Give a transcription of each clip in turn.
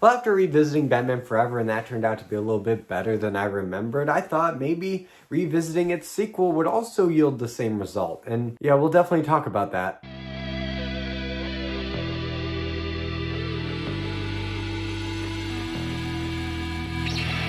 Well, after revisiting Batman Forever and that turned out to be a little bit better than I remembered, I thought maybe revisiting its sequel would also yield the same result. And yeah, we'll definitely talk about that.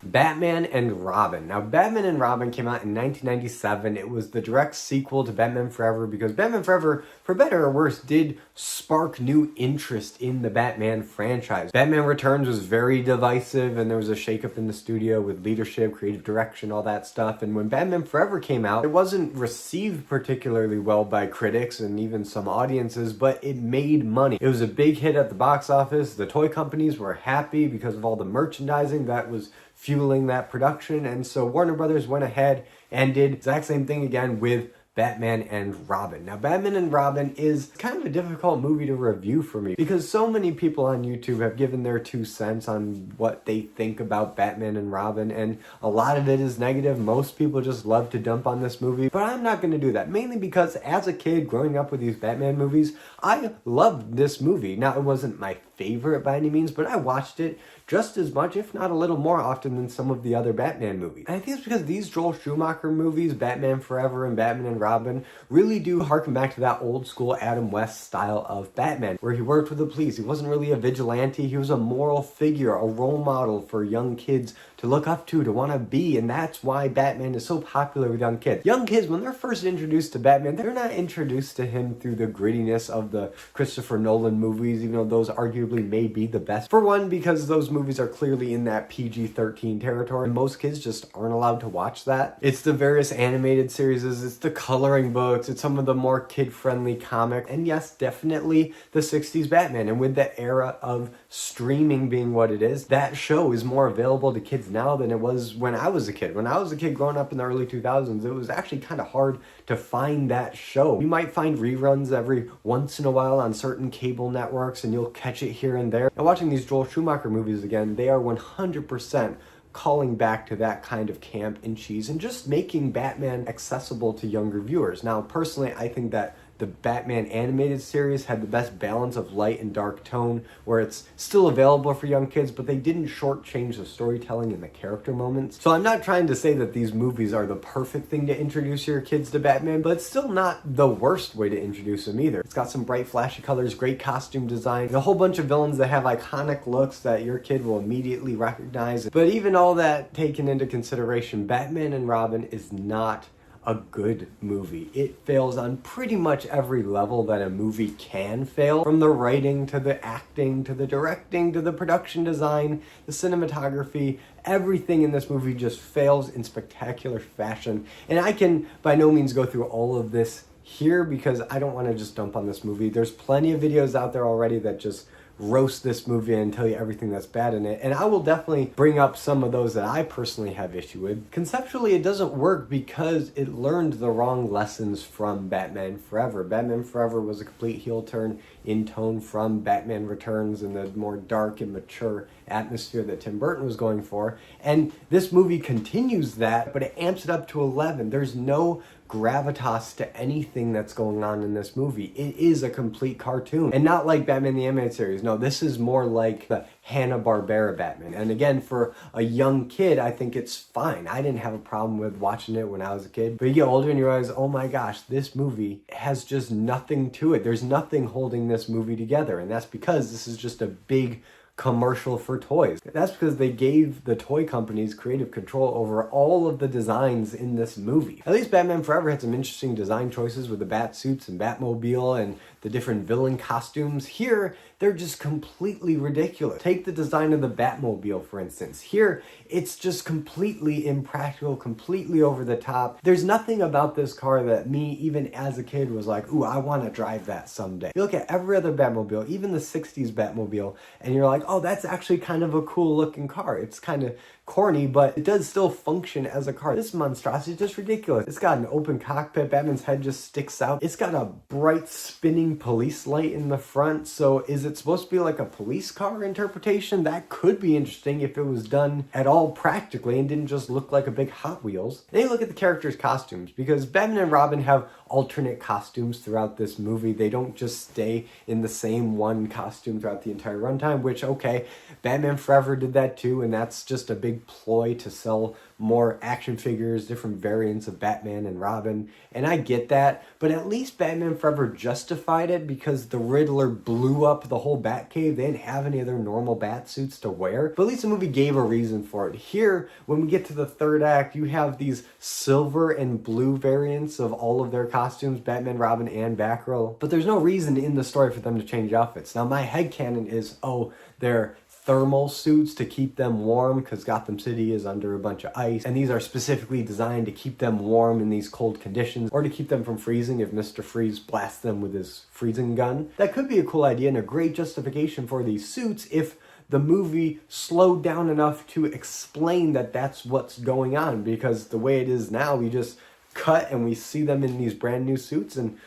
Batman and Robin. Now, Batman and Robin came out in 1997. It was the direct sequel to Batman Forever because Batman Forever, for better or worse, did spark new interest in the Batman franchise. Batman Returns was very divisive and there was a shakeup in the studio with leadership, creative direction, all that stuff. And when Batman Forever came out, it wasn't received particularly well by critics and even some audiences, but it made money. It was a big hit at the box office. The toy companies were happy because of all the merchandising that was fueling that production, and so Warner Brothers went ahead and did the exact same thing again with Batman and Robin. Now, Batman and Robin is kind of a difficult movie to review for me because so many people on YouTube have given their 2 cents on what they think about Batman and Robin, and a lot of it is negative. Most people just love to dump on this movie, but I'm not going to do that, mainly because as a kid growing up with these Batman movies, I loved this movie. Now, it wasn't my favorite by any means, but I watched it just as much, if not a little more often than some of the other Batman movies. And I think it's because these Joel Schumacher movies, Batman Forever and Batman and Robin, really do harken back to that old school Adam West style of Batman, where he worked with the police. He wasn't really a vigilante, he was a moral figure, a role model for young kids to look up to want to be, and that's why Batman is so popular with young kids. Young kids, when they're first introduced to Batman, they're not introduced to him through the grittiness of the Christopher Nolan movies, even though those arguably may be the best. For one, because those movies are clearly in that PG-13 territory, and most kids just aren't allowed to watch that. It's the various animated series, it's the coloring books, it's some of the more kid-friendly comics, and yes, definitely the 60s Batman. And with the era of streaming being what it is, that show is more available to kids now than it was when I was a kid. When I was a kid growing up in the early 2000s, it was actually kind of hard to find that show. You might find reruns every once in a while on certain cable networks, and you'll catch it here and there. And watching these Joel Schumacher movies again, they are 100% calling back to that kind of camp and cheese and just making Batman accessible to younger viewers. Now, personally, I think that the Batman animated series had the best balance of light and dark tone, where it's still available for young kids, but they didn't shortchange the storytelling and the character moments. So I'm not trying to say that these movies are the perfect thing to introduce your kids to Batman, but it's still not the worst way to introduce them either. It's got some bright, flashy colors, great costume design, a whole bunch of villains that have iconic looks that your kid will immediately recognize. But even all that taken into consideration, Batman and Robin is not a good movie. It fails on pretty much every level that a movie can fail, from the writing to the acting to the directing to the production design, the cinematography. Everything in this movie just fails in spectacular fashion, and I can by no means go through all of this here because I don't want to just dump on this movie. There's plenty of videos out there already that just roast this movie and tell you everything that's bad in it, and I will definitely bring up some of those that I personally have issue with. Conceptually, it doesn't work because it learned the wrong lessons from Batman Forever. Batman Forever was a complete heel turn in tone from Batman Returns and the more dark and mature atmosphere that Tim Burton was going for, and this movie continues that, but it amps it up to 11. There's no gravitas to anything that's going on in this movie. It is a complete cartoon, and not like Batman the Animated Series. No, this is more like the Hanna-Barbera Batman. And again, for a young kid, I think it's fine. I didn't have a problem with watching it when I was a kid. But you get older and you realize, oh my gosh, this movie has just nothing to it. There's nothing holding this movie together, and that's because this is just a big commercial for toys. That's because they gave the toy companies creative control over all of the designs in this movie. At least Batman Forever had some interesting design choices with the bat suits and Batmobile and the different villain costumes. Here, they're just completely ridiculous. Take the design of the Batmobile, for instance. Here, it's just completely impractical, completely over the top. There's nothing about this car that me, even as a kid, was like, ooh, I want to drive that someday. You look at every other Batmobile, even the 60s Batmobile, and you're like, oh, that's actually kind of a cool looking car. It's kind of corny, but it does still function as a car. This monstrosity is just ridiculous. It's got an open cockpit. Batman's head just sticks out. It's got a bright spinning green police light in the front. So is it supposed to be like a police car interpretation? That could be interesting if it was done at all practically and didn't just look like a big Hot Wheels. Then you look at the characters' costumes, because Batman and Robin have alternate costumes throughout this movie. They don't just stay in the same one costume throughout the entire runtime, which, okay, Batman Forever did that too, and that's just a big ploy to sell more action figures, different variants of Batman and Robin, and I get that, but at least Batman Forever justified it because the Riddler blew up the whole Batcave. They didn't have any of their normal bat suits to wear, but at least the movie gave a reason for it. Here, when we get to the third act, you have these silver and blue variants of all of their costumes, Batman, Robin, and Batgirl, but there's no reason in the story for them to change outfits. Now, my headcanon is, oh, they're thermal suits to keep them warm because Gotham City is under a bunch of ice, and these are specifically designed to keep them warm in these cold conditions, or to keep them from freezing if Mr. Freeze blasts them with his freezing gun. That could be a cool idea and a great justification for these suits if the movie slowed down enough to explain that that's what's going on, because the way it is now, we just cut and we see them in these brand new suits and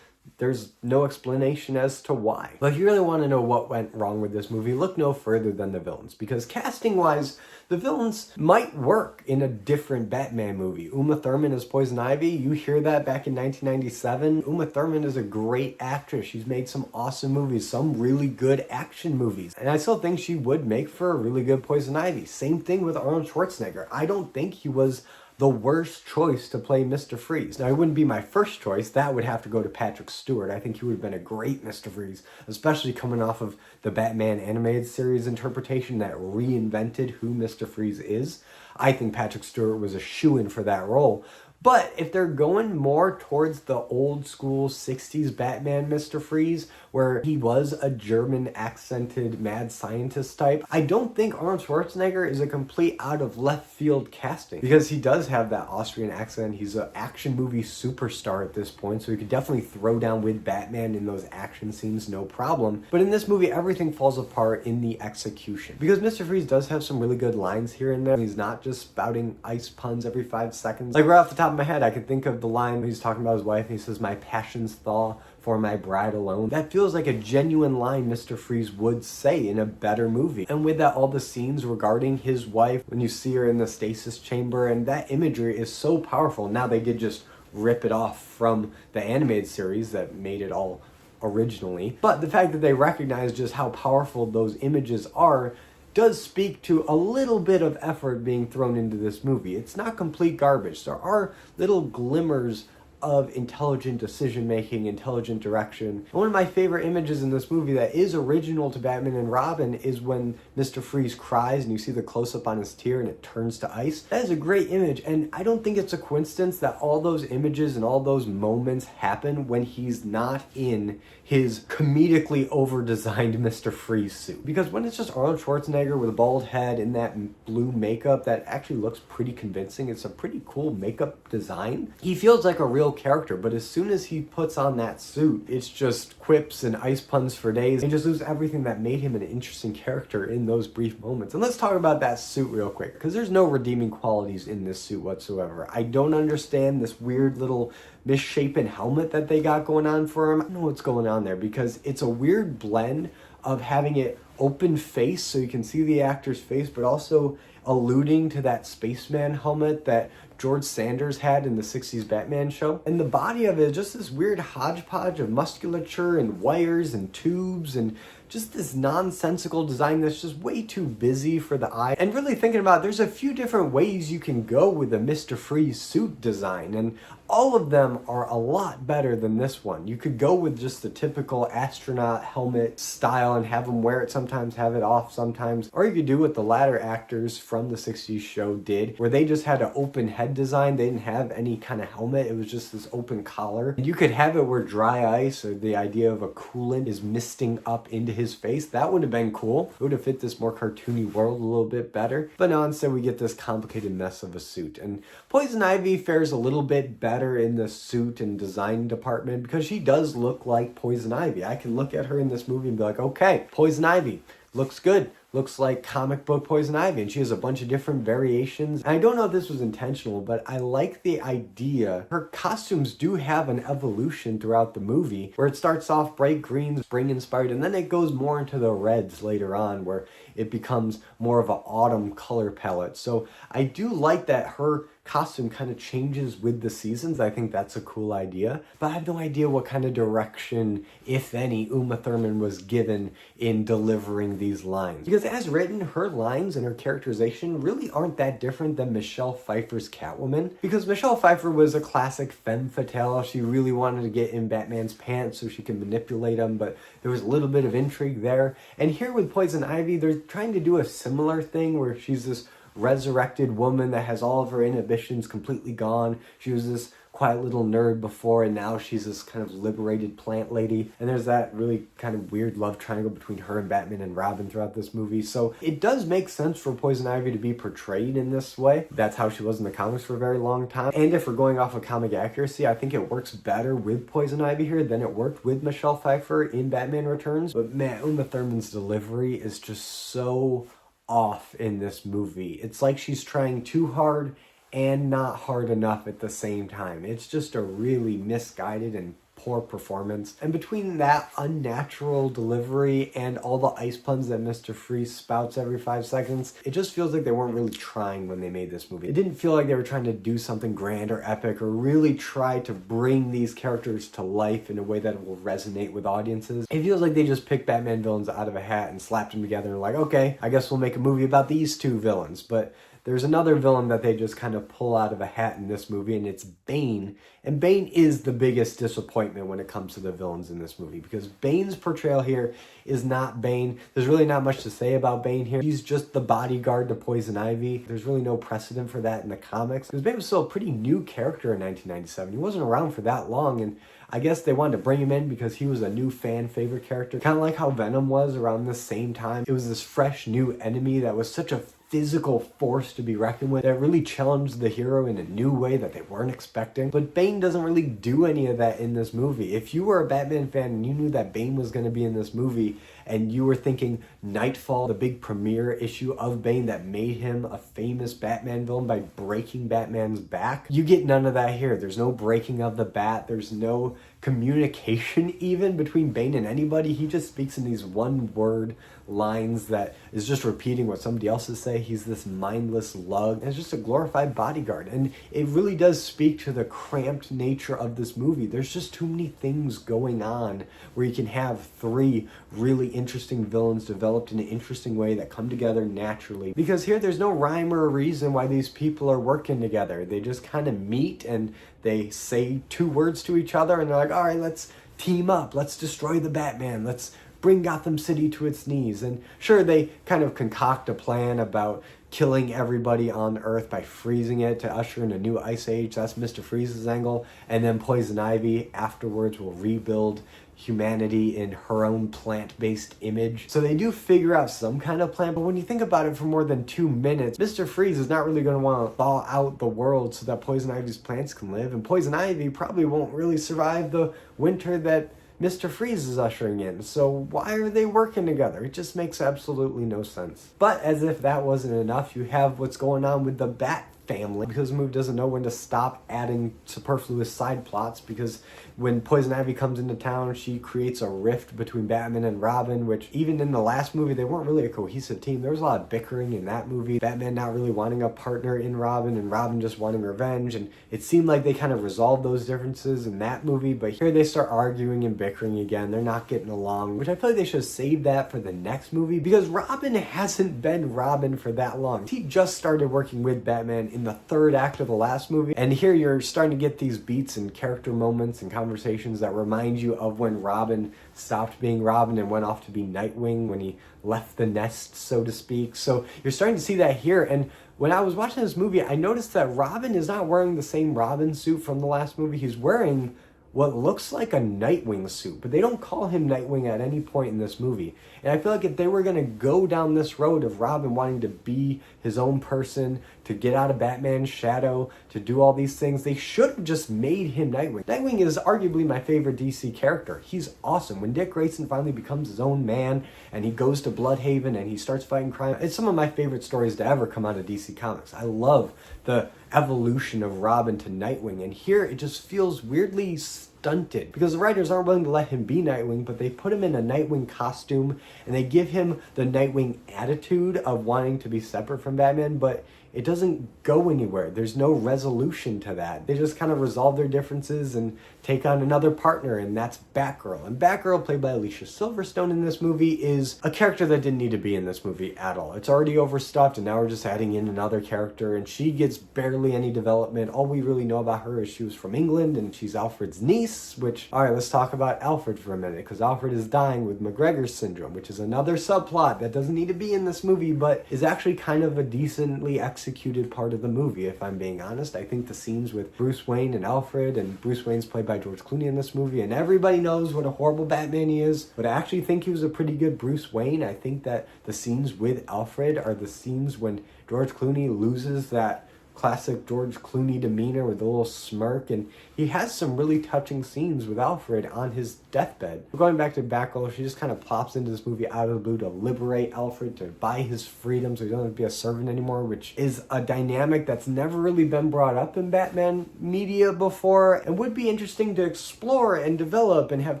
there's no explanation as to why. But if you really want to know what went wrong with this movie, look no further than the villains. Because casting-wise, the villains might work in a different Batman movie. Uma Thurman as Poison Ivy, you hear that back in 1997. Uma Thurman is a great actress. She's made some awesome movies, some really good action movies. And I still think she would make for a really good Poison Ivy. Same thing with Arnold Schwarzenegger. I don't think he was the worst choice to play Mr. Freeze. Now, it wouldn't be my first choice. That would have to go to Patrick Stewart. I think he would have been a great Mr. Freeze, especially coming off of the Batman animated series interpretation that reinvented who Mr. Freeze is. I think Patrick Stewart was a shoo-in for that role. But if they're going more towards the old school 60s Batman Mr. Freeze, where he was a German accented mad scientist type, I don't think Arnold Schwarzenegger is a complete out of left field casting, because he does have that Austrian accent. He's an action movie superstar at this point, so he could definitely throw down with Batman in those action scenes, no problem. But in this movie, everything falls apart in the execution, because Mr. Freeze does have some really good lines here and there. He's not just spouting ice puns every 5 seconds. Like right off the top of my head, I could think of the line when he's talking about his wife and he says, "My passions thaw for my bride alone." That feels like a genuine line Mr. Freeze would say in a better movie. And with that, all the scenes regarding his wife, when you see her in the stasis chamber, and that imagery is so powerful. Now they did just rip it off from the animated series that made it all originally. But the fact that they recognize just how powerful those images are does speak to a little bit of effort being thrown into this movie. It's not complete garbage. There are little glimmers of intelligent decision-making, intelligent direction. And one of my favorite images in this movie that is original to Batman and Robin is when Mr. Freeze cries and you see the close-up on his tear and it turns to ice. That is a great image, and I don't think it's a coincidence that all those images and all those moments happen when he's not in his comedically over-designed Mr. Freeze suit. Because when it's just Arnold Schwarzenegger with a bald head in that blue makeup, that actually looks pretty convincing. It's a pretty cool makeup design. He feels like a real character, but as soon as he puts on that suit, it's just quips and ice puns for days, and just lose everything that made him an interesting character in those brief moments. And let's talk about that suit real quick, because there's no redeeming qualities in this suit whatsoever. I don't understand this weird little misshapen helmet that they got going on for him. I don't know what's going on there, because it's a weird blend of having it open face so you can see the actor's face, but also alluding to that spaceman helmet that George Sanders had in the 60s Batman show. And the body of it is just this weird hodgepodge of musculature and wires and tubes and just this nonsensical design that's just way too busy for the eye. And really thinking about it, there's a few different ways you can go with the Mr. Freeze suit design, and all of them are a lot better than this one. You could go with just the typical astronaut helmet style and have them wear it sometimes, have it off sometimes. Or you could do what the latter actors from the 60s show did, where they just had an open head design. They didn't have any kind of helmet. It was just this open collar. And you could have it where dry ice, or the idea of a coolant, is misting up into his face. That would have been cool. It would have fit this more cartoony world a little bit better. But no, instead we get this complicated mess of a suit. And Poison Ivy fares a little bit better in the suit and design department because she does look like Poison Ivy. I can look at her in this movie and be like, okay, Poison Ivy, looks good. Looks like comic book Poison Ivy, and she has a bunch of different variations. And I don't know if this was intentional, but I like the idea. Her costumes do have an evolution throughout the movie, where it starts off bright greens, spring inspired, and then it goes more into the reds later on, where it becomes more of an autumn color palette. So I do like that her costume kind of changes with the seasons. I think that's a cool idea, but I have no idea what kind of direction, if any, Uma Thurman was given in delivering these lines. Because as written, her lines and her characterization really aren't that different than Michelle Pfeiffer's Catwoman. Because Michelle Pfeiffer was a classic femme fatale. She really wanted to get in Batman's pants so she could manipulate him, but there was a little bit of intrigue there. And here with Poison Ivy, they're trying to do a similar thing where she's this resurrected woman that has all of her inhibitions completely gone. She was this quiet little nerd before, and now she's this kind of liberated plant lady. And there's that really kind of weird love triangle between her and Batman and Robin throughout this movie. So it does make sense for Poison Ivy to be portrayed in this way. That's how she was in the comics for a very long time. And if we're going off of comic accuracy, I think it works better with Poison Ivy here than it worked with Michelle Pfeiffer in Batman Returns. But man, Uma Thurman's delivery is just so off in this movie. It's like she's trying too hard and not hard enough at the same time. It's just a really misguided and poor performance. And between that unnatural delivery and all the ice puns that Mr. Freeze spouts every 5 seconds, it just feels like they weren't really trying when they made this movie. It didn't feel like they were trying to do something grand or epic or really try to bring these characters to life in a way that will resonate with audiences. It feels like they just picked Batman villains out of a hat and slapped them together and like, okay, I guess we'll make a movie about these two villains. But there's another villain that they just kind of pull out of a hat in this movie, and it's Bane. And Bane is the biggest disappointment when it comes to the villains in this movie, because Bane's portrayal here is not Bane. There's really not much to say about Bane here. He's just the bodyguard to Poison Ivy. There's really no precedent for that in the comics, because Bane was still a pretty new character in 1997. He wasn't around for that long, and I guess they wanted to bring him in because he was a new fan favorite character. Kind of like how Venom was around the same time. It was this fresh new enemy that was such a physical force to be reckoned with that really challenged the hero in a new way that they weren't expecting. But Bane doesn't really do any of that in this movie. If you were a Batman fan and you knew that Bane was going to be in this movie, and you were thinking Nightfall, the big premiere issue of Bane that made him a famous Batman villain by breaking Batman's back, you get none of that here. There's no breaking of the bat. There's no communication even between Bane and anybody. He just speaks in these one-word lines that is just repeating what somebody else is saying. He's this mindless lug. And it's just a glorified bodyguard. And it really does speak to the cramped nature of this movie. There's just too many things going on where you can have 3 really interesting villains developed in an interesting way that come together naturally. Because here there's no rhyme or reason why these people are working together. They just kind of meet and they say 2 words to each other and they're like, all right, let's team up. Let's destroy the Batman. Let's bring Gotham City to its knees. And sure, they kind of concoct a plan about killing everybody on Earth by freezing it to usher in a new ice age. That's Mr. Freeze's angle. And then Poison Ivy afterwards will rebuild humanity in her own plant-based image. So they do figure out some kind of plan, but when you think about it for more than 2 minutes, Mr. Freeze is not really going to want to thaw out the world so that Poison Ivy's plants can live, and Poison Ivy probably won't really survive the winter that Mr. Freeze is ushering in. So why are they working together? It just makes absolutely no sense. But as if that wasn't enough, you have what's going on with the Bat family, because the movie doesn't know when to stop adding superfluous side plots, because when Poison Ivy comes into town, she creates a rift between Batman and Robin, which even in the last movie, they weren't really a cohesive team. There was a lot of bickering in that movie. Batman not really wanting a partner in Robin, and Robin just wanting revenge, and it seemed like they kind of resolved those differences in that movie, but here they start arguing and bickering again. They're not getting along, which I feel like they should have saved that for the next movie, because Robin hasn't been Robin for that long. He just started working with Batman in the 3rd act of the last movie, and here you're starting to get these beats and character moments and conversations that remind you of when Robin stopped being Robin and went off to be Nightwing, when he left the nest, so to speak. So you're starting to see that here, and when I was watching this movie, I noticed that Robin is not wearing the same Robin suit from the last movie. He's wearing what looks like a Nightwing suit, but they don't call him Nightwing at any point in this movie. And I feel like if they were going to go down this road of Robin wanting to be his own person, to get out of Batman's shadow, to do all these things, they should have just made him Nightwing. Nightwing is arguably my favorite DC character. He's awesome. When Dick Grayson finally becomes his own man and he goes to Bloodhaven and he starts fighting crime, it's some of my favorite stories to ever come out of DC Comics. I love the evolution of Robin to Nightwing, and here it just feels weirdly stunted because the writers aren't willing to let him be Nightwing, but they put him in a Nightwing costume and they give him the Nightwing attitude of wanting to be separate from Batman, but it doesn't go anywhere. There's no resolution to that. They just kind of resolve their differences and take on another partner, and that's Batgirl. And Batgirl, played by Alicia Silverstone in this movie, is a character that didn't need to be in this movie at all. It's already overstuffed, and now we're just adding in another character, and she gets barely any development. All we really know about her is she was from England, and she's Alfred's niece, which, all right, let's talk about Alfred for a minute, because Alfred is dying with McGregor's syndrome, which is another subplot that doesn't need to be in this movie, but is actually kind of a decently executed part of the movie, if I'm being honest. I think the scenes with Bruce Wayne and Alfred, and Bruce Wayne's played by George Clooney in this movie, and everybody knows what a horrible Batman he is, but I actually think he was a pretty good Bruce Wayne. I think that the scenes with Alfred are the scenes when George Clooney loses that classic George Clooney demeanor with a little smirk, and he has some really touching scenes with Alfred on his deathbed. Going back to Batgirl, she just kind of pops into this movie out of the blue to liberate Alfred, to buy his freedom so he doesn't have to be a servant anymore, which is a dynamic that's never really been brought up in Batman media before, and would be interesting to explore and develop and have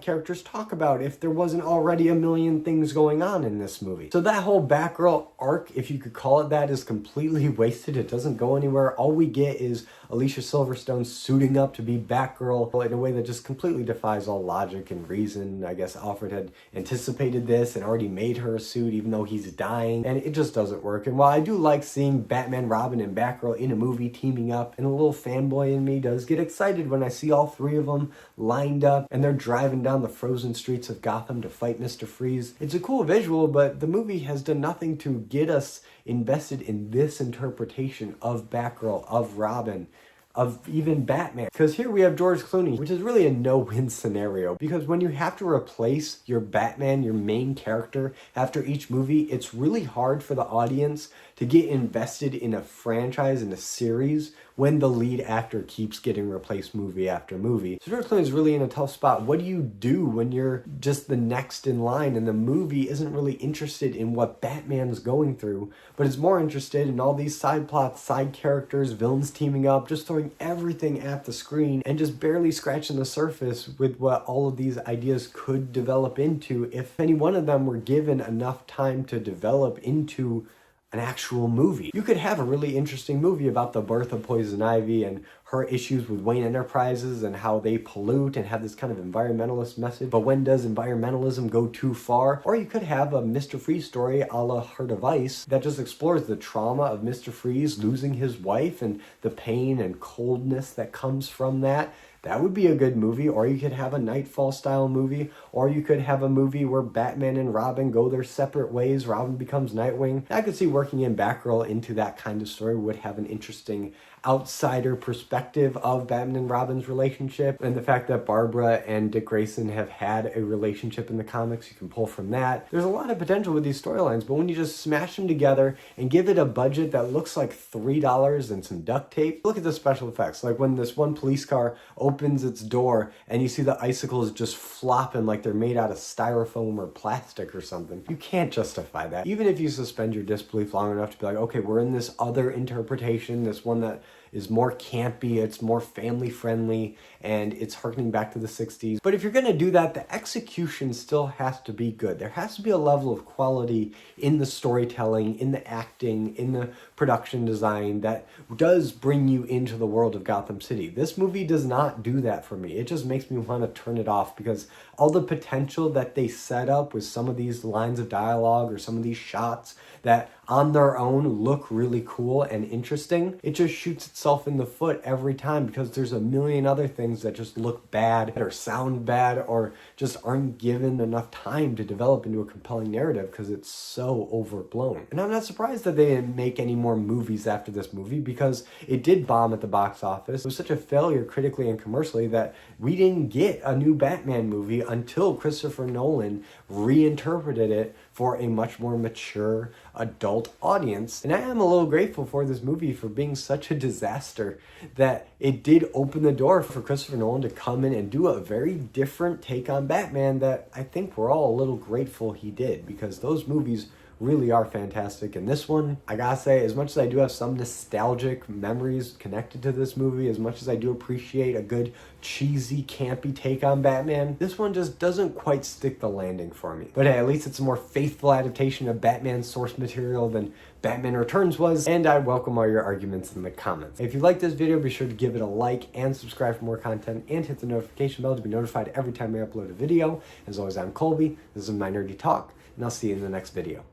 characters talk about if there wasn't already a million things going on in this movie. So that whole Batgirl arc, if you could call it that, is completely wasted. It doesn't go anywhere. All we get is Alicia Silverstone suiting up to be Batgirl in a way that just completely defies all logic and reason. I guess Alfred had anticipated this and already made her a suit even though he's dying, and it just doesn't work. And while I do like seeing Batman, Robin, and Batgirl in a movie teaming up, and a little fanboy in me does get excited when I see all three of them lined up and they're driving down the frozen streets of Gotham to fight Mr. Freeze. It's a cool visual, but the movie has done nothing to get us invested in this interpretation of Batgirl, of Robin, of even Batman. Because here we have George Clooney, which is really a no-win scenario, because when you have to replace your Batman, your main character, after each movie, it's really hard for the audience to get invested in a franchise, in a series, when the lead actor keeps getting replaced movie after movie. So George Clooney is really in a tough spot. What do you do when you're just the next in line and the movie isn't really interested in what Batman's going through, but is more interested in all these side plots, side characters, villains teaming up, just throwing everything at the screen and just barely scratching the surface with what all of these ideas could develop into if any one of them were given enough time to develop into an actual movie. You could have a really interesting movie about the birth of Poison Ivy and her issues with Wayne Enterprises and how they pollute and have this kind of environmentalist message. But when does environmentalism go too far? Or you could have a Mr. Freeze story a la Heart of Ice that just explores the trauma of Mr. Freeze losing his wife and the pain and coldness that comes from that. That would be a good movie. Or you could have a Nightfall style movie, or you could have a movie where Batman and Robin go their separate ways. Robin becomes Nightwing. I could see working in Batgirl into that kind of story would have an interesting outsider perspective of Batman and Robin's relationship, and the fact that Barbara and Dick Grayson have had a relationship in the comics, you can pull from that. There's a lot of potential with these storylines, but when you just smash them together and give it a budget that looks like $3 and some duct tape, look at the special effects. Like when this one police car opens its door and you see the icicles just flopping like they're made out of styrofoam or plastic or something. You can't justify that. Even if you suspend your disbelief long enough to be like, okay, we're in this other interpretation, this one that is more campy, it's more family friendly, and it's harkening back to the 60s. But if you're gonna do that, the execution still has to be good. There has to be a level of quality in the storytelling, in the acting, in the production design that does bring you into the world of Gotham City. This movie does not do that for me. It just makes me want to turn it off because all the potential that they set up with some of these lines of dialogue or some of these shots that on their own look really cool and interesting, it just shoots itself in the foot every time because there's a million other things that just look bad or sound bad or just aren't given enough time to develop into a compelling narrative because it's so overblown. And I'm not surprised that they didn't make any more movies after this movie because it did bomb at the box office. It was such a failure critically and commercially that we didn't get a new Batman movie until Christopher Nolan reinterpreted it for a much more mature adult audience. And I am a little grateful for this movie for being such a disaster that it did open the door for Christopher Nolan to come in and do a very different take on Batman that I think we're all a little grateful he did, because those movies really are fantastic. And this one, I gotta say, as much as I do have some nostalgic memories connected to this movie, as much as I do appreciate a good cheesy campy take on Batman, this one just doesn't quite stick the landing for me. But hey, at least it's a more faithful adaptation of Batman's source material than Batman Returns was, and I welcome all your arguments in the comments. If you like this video, be sure to give it a like and subscribe for more content, and hit the notification bell to be notified every time I upload a video. As always, I'm Colby, this is my nerdy talk, and I'll see you in the next video.